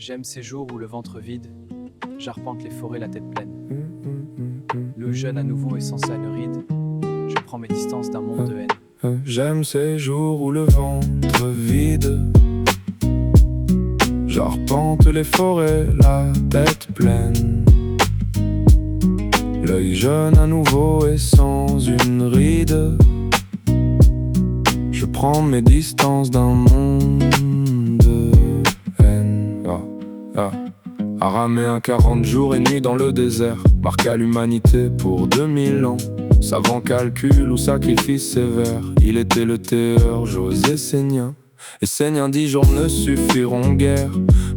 J'aime ces jours où le ventre vide, j'arpente les forêts la tête pleine. Le jeune à nouveau est sans une ride, je prends mes distances d'un monde de haine. J'aime ces jours où le ventre vide, j'arpente les forêts la tête pleine. L'œil jeune à nouveau et sans une ride, je prends mes distances d'un monde de haine. À ramer un 40 jours et nuits dans le désert, marqué à l'humanité pour 2000 ans. Savant calcul ou sacrifice sévère, il était le théeur José Sénien. Et Sénien dit jours ne suffiront guère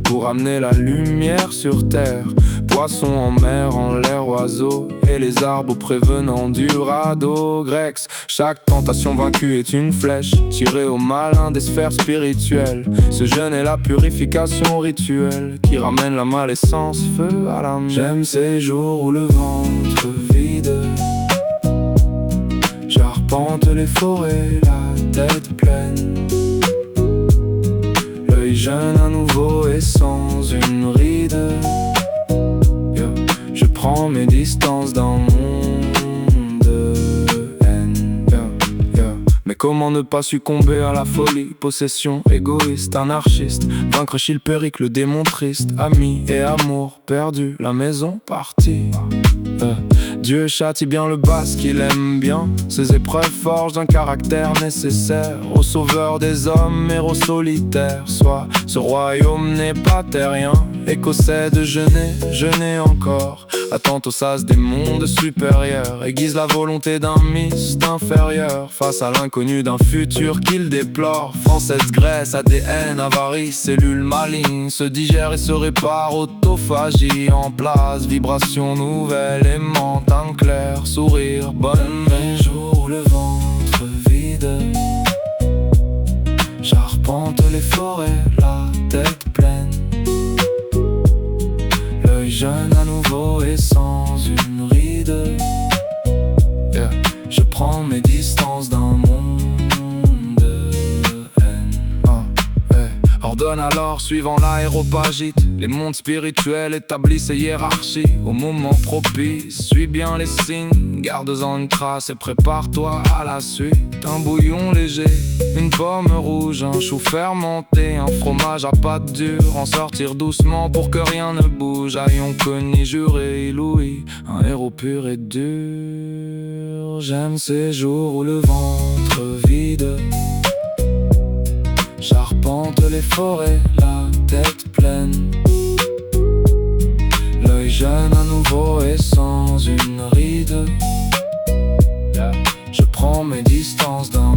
pour amener la lumière sur terre. Poissons en mer, en l'air, oiseaux, et les arbres prévenant du radeau. Grex, chaque tentation vaincue est une flèche tirée au malin des sphères spirituelles. Ce jeûne est la purification rituelle qui ramène la malessence, feu à la mer. J'aime ces jours où le ventre vide, j'arpente les forêts la tête pleine. L'œil jeune à nouveau et sans une ride, je prends mes distances d'un monde de haine. Mais comment ne pas succomber à la folie? Possession, égoïste, anarchiste, vaincre Chilpéric, le démon triste. Amis et amour perdu, la maison partie. Dieu châtie bien le bas qu'il aime bien. Ces épreuves forgent un caractère nécessaire au sauveur des hommes, héros solitaires. Soit ce royaume n'est pas terrien, écossais de jeûner encore. Attente aux sas des mondes supérieurs, aiguise la volonté d'un mist inférieur face à l'inconnu d'un futur qu'il déplore. Française, Grèce, ADN, avarice, cellules malignes se digèrent et se réparent, autophagie en place, vibration nouvelle aimante, un clair sourire, bonne veille. Jour où le ventre vide, j'arpente les forêts la tête pleine. L'œil jeune à nouveau et sans une ride, je prends mes distances d'un monde de haine. Ordonne alors, suivant l'aéropagite, les mondes spirituels établissent hiérarchie. Au moment propice, suis bien les signes, garde-en une trace et prépare-toi à la suite. Un bouillon léger, une pomme rouge, un chou fermenté, un fromage à pâte dure. En sortir doucement pour que rien ne bouge. Ayons connu, juré, Louis, un héros pur et dur. J'aime ces jours où le ventre vide, j'arpente les forêts la tête pleine. L'œil jeune à nouveau et sans une ride, je prends mes distances d'un